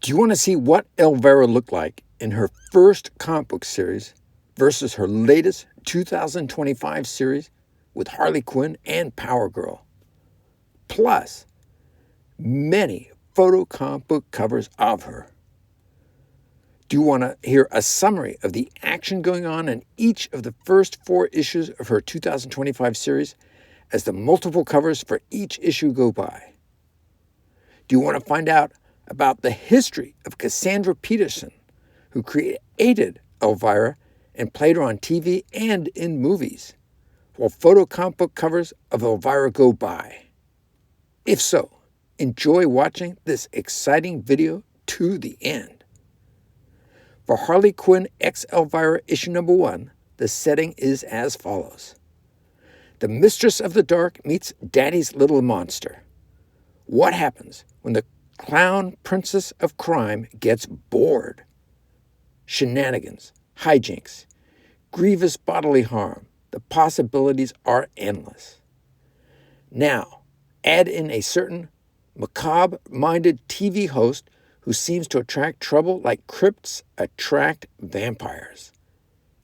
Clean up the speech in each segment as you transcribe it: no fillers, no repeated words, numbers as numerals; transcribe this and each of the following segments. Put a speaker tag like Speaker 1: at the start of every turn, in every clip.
Speaker 1: Do you want to see what Elvira looked like in her first comic book series versus her latest 2025 series with Harley Quinn and Power Girl? Plus, many photo comic book covers of her. Do you want to hear a summary of the action going on in each of the first 4 issues of her 2025 series as the multiple covers for each issue go by? Do you want to find out about the history of Cassandra Peterson, who created Elvira and played her on TV and in movies, while photo comic book covers of Elvira go by? If so, enjoy watching this exciting video to the end. For Harley Quinn x Elvira issue number 1, the setting is as follows. The Mistress of the Dark meets Daddy's little monster. What happens when the clown princess of crime gets bored? Shenanigans, hijinks, grievous bodily harm. The possibilities are endless. Now, add in a certain macabre-minded TV host who seems to attract trouble like crypts attract vampires.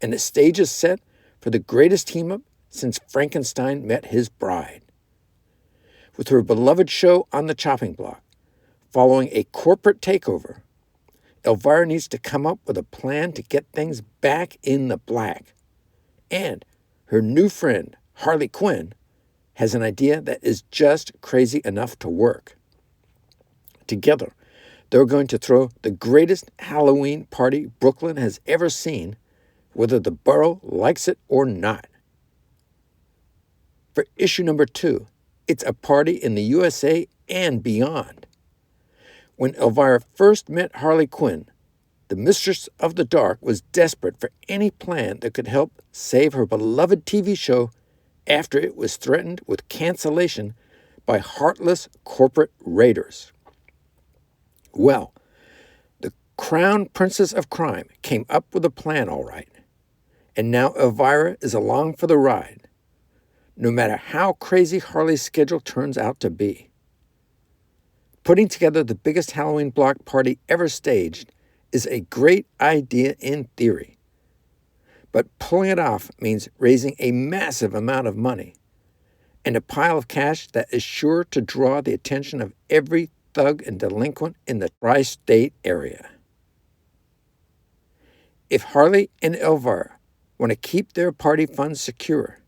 Speaker 1: And the stage is set for the greatest team-up since Frankenstein met his bride. With her beloved show on the chopping block, following a corporate takeover, Elvira needs to come up with a plan to get things back in the black. And her new friend, Harley Quinn, has an idea that is just crazy enough to work. Together, they're going to throw the greatest Halloween party Brooklyn has ever seen, whether the borough likes it or not. For issue number 2, it's a party in the USA and beyond. When Elvira first met Harley Quinn, the Mistress of the Dark was desperate for any plan that could help save her beloved TV show after it was threatened with cancellation by heartless corporate raiders. Well, the Crown Princess of Crime came up with a plan, all right. And now Elvira is along for the ride, no matter how crazy Harley's schedule turns out to be. Putting together the biggest Halloween block party ever staged is a great idea in theory. But pulling it off means raising a massive amount of money and a pile of cash that is sure to draw the attention of every thug and delinquent in the tri-state area. If Harley and Elvira want to keep their party funds secure,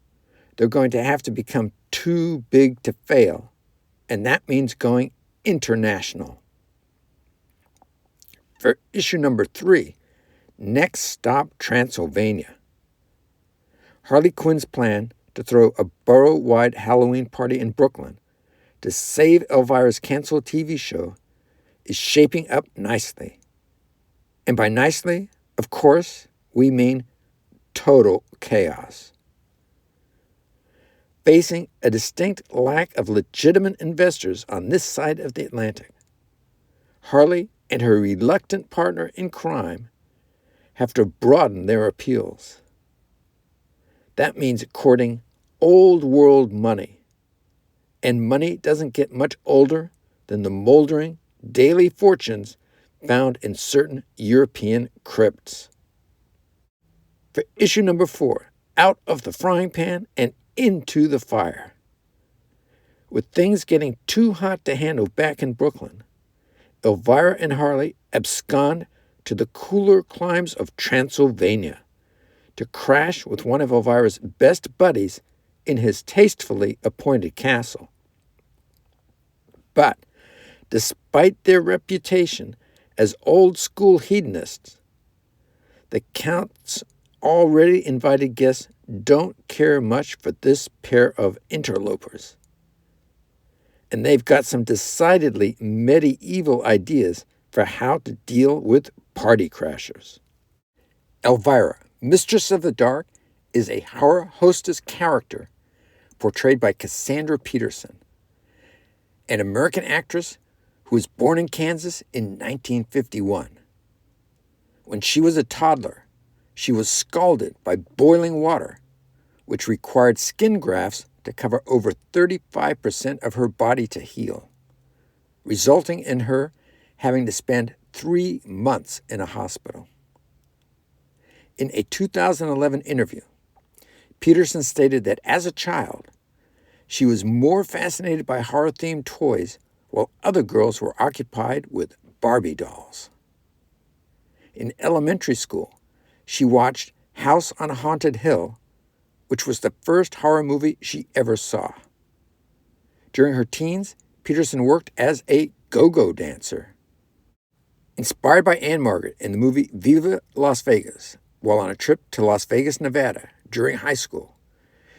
Speaker 1: they're going to have to become too big to fail, and that means going international. For issue number 3, Next Stop Transylvania. Harley Quinn's plan to throw a borough-wide Halloween party in Brooklyn to save Elvira's canceled TV show is shaping up nicely. And by nicely, of course, we mean total chaos. Facing a distinct lack of legitimate investors on this side of the Atlantic, Harley and her reluctant partner in crime have to broaden their appeals. That means courting old world money. And money doesn't get much older than the moldering daily fortunes found in certain European crypts. For issue number 4, Out of the Frying Pan and Into the Fire. With things getting too hot to handle back in Brooklyn, Elvira and Harley abscond to the cooler climes of Transylvania to crash with one of Elvira's best buddies in his tastefully appointed castle. But despite their reputation as old-school hedonists, the Count's already invited guests don't care much for this pair of interlopers. And they've got some decidedly medieval ideas for how to deal with party crashers. Elvira, Mistress of the Dark, is a horror hostess character portrayed by Cassandra Peterson, an American actress who was born in Kansas in 1951. When she was a toddler, she was scalded by boiling water, which required skin grafts to cover over 35% of her body to heal, resulting in her having to spend 3 months in a hospital. In a 2011 interview, Peterson stated that as a child, she was more fascinated by horror-themed toys while other girls were occupied with Barbie dolls. In elementary school, she watched House on a Haunted Hill, which was the first horror movie she ever saw. During her teens, Peterson worked as a go-go dancer. Inspired by Anne Margaret in the movie Viva Las Vegas, while on a trip to Las Vegas, Nevada during high school,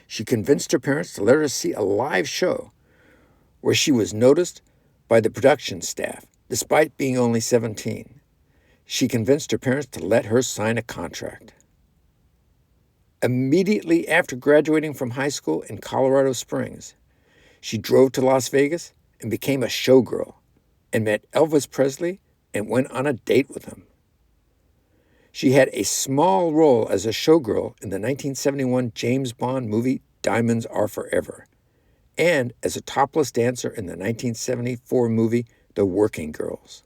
Speaker 1: she convinced her parents to let her see a live show where she was noticed by the production staff, despite being only 17. She convinced her parents to let her sign a contract. Immediately after graduating from high school in Colorado Springs, she drove to Las Vegas and became a showgirl and met Elvis Presley and went on a date with him. She had a small role as a showgirl in the 1971 James Bond movie Diamonds Are Forever, and as a topless dancer in the 1974 movie The Working Girls.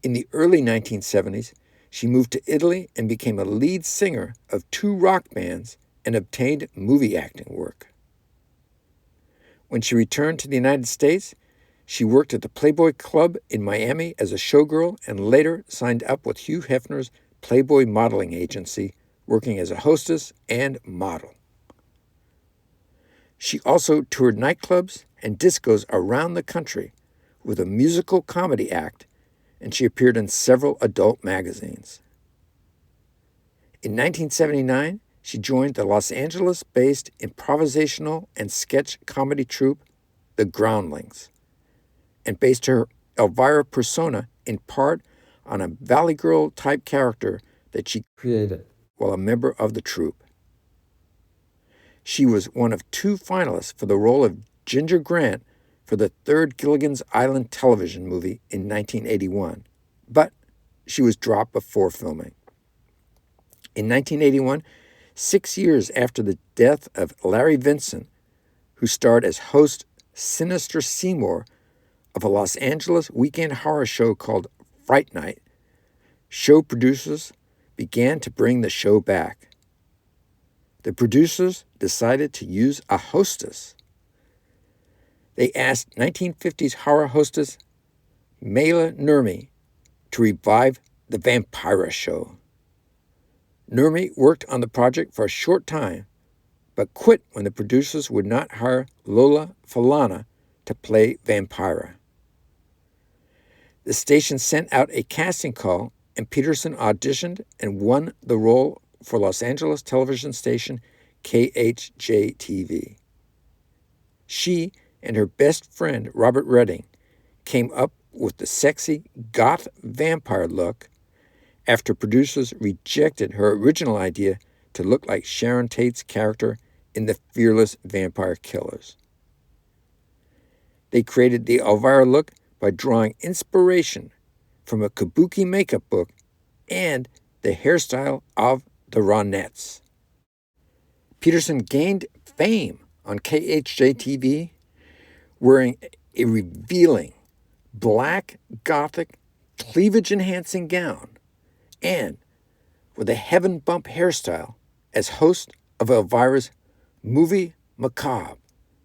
Speaker 1: In the early 1970s, she moved to Italy and became a lead singer of 2 rock bands and obtained movie acting work. When she returned to the United States, she worked at the Playboy Club in Miami as a showgirl and later signed up with Hugh Hefner's Playboy modeling agency, working as a hostess and model. She also toured nightclubs and discos around the country with a musical comedy act, and she appeared in several adult magazines. In 1979, she joined the Los Angeles-based improvisational and sketch comedy troupe, The Groundlings, and based her Elvira persona in part on a Valley Girl-type character that she created while a member of the troupe. She was one of 2 finalists for the role of Ginger Grant for the 3rd Gilligan's Island television movie in 1981, but she was dropped before filming. In 1981, 6 years after the death of Larry Vincent, who starred as host Sinister Seymour of a Los Angeles weekend horror show called Fright Night, show producers began to bring the show back. The producers decided to use a hostess. They asked 1950s horror hostess Mayla Nurmi to revive the Vampira show. Nurmi worked on the project for a short time, but quit when the producers would not hire Lola Falana to play Vampira. The station sent out a casting call, and Peterson auditioned and won the role for Los Angeles television station KHJ-TV. She and her best friend, Robert Redding, came up with the sexy goth vampire look after producers rejected her original idea to look like Sharon Tate's character in The Fearless Vampire Killers. They created the Elvira look by drawing inspiration from a kabuki makeup book and the hairstyle of the Ronettes. Peterson gained fame on KHJ-TV wearing a revealing black gothic cleavage-enhancing gown and with a heaven bump hairstyle as host of Elvira's Movie Macabre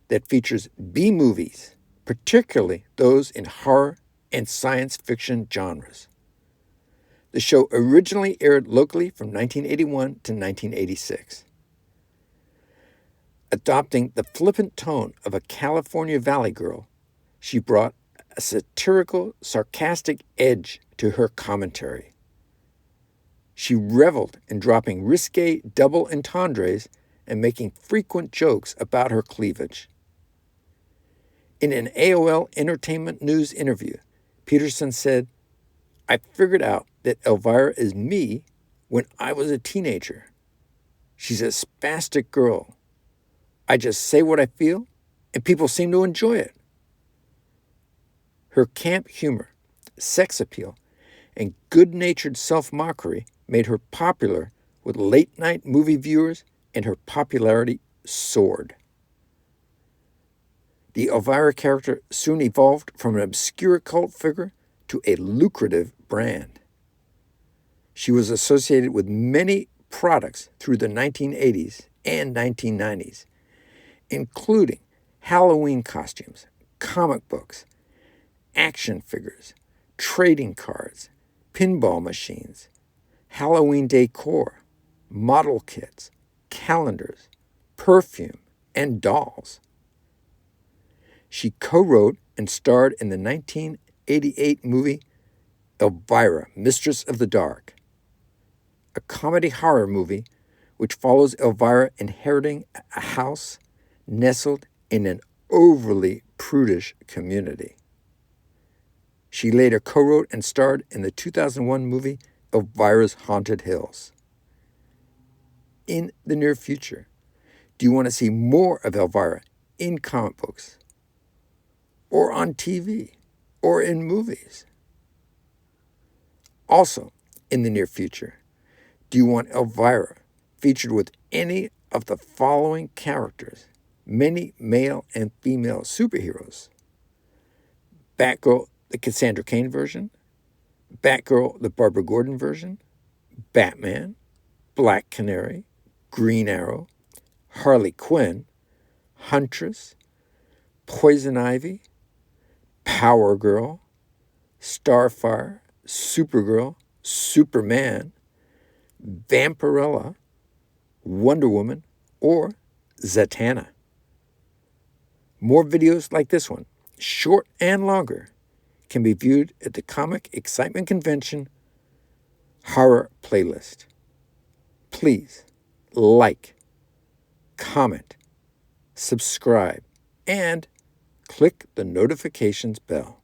Speaker 1: that features B-movies, particularly those in horror and science fiction genres. The show originally aired locally from 1981 to 1986. Adopting the flippant tone of a California Valley girl, she brought a satirical, sarcastic edge to her commentary. She reveled in dropping risque double entendres and making frequent jokes about her cleavage. In an AOL Entertainment News interview, Peterson said, "I figured out that Elvira is me when I was a teenager. She's a spastic girl. I just say what I feel, and people seem to enjoy it." Her camp humor, sex appeal, and good-natured self-mockery made her popular with late-night movie viewers, and her popularity soared. The Elvira character soon evolved from an obscure cult figure to a lucrative brand. She was associated with many products through the 1980s and 1990s, including Halloween costumes, comic books, action figures, trading cards, pinball machines, Halloween decor, model kits, calendars, perfume, and dolls. She co-wrote and starred in the 1988 movie Elvira, Mistress of the Dark, a comedy horror movie which follows Elvira inheriting a house nestled in an overly prudish community. She later co-wrote and starred in the 2001 movie Elvira's Haunted Hills. In the near future, do you want to see more of Elvira in comic books, or on TV, or in movies? Also, in the near future, do you want Elvira featured with any of the following characters, many male and female superheroes? Batgirl, the Cassandra Cain version, Batgirl, the Barbara Gordon version, Batman, Black Canary, Green Arrow, Harley Quinn, Huntress, Poison Ivy, Power Girl, Starfire, Supergirl, Superman, Vampirella, Wonder Woman, or Zatanna. More videos like this one, short and longer, can be viewed at the Comic Excitement Convention Horror Playlist. Please like, comment, subscribe, and click the notifications bell.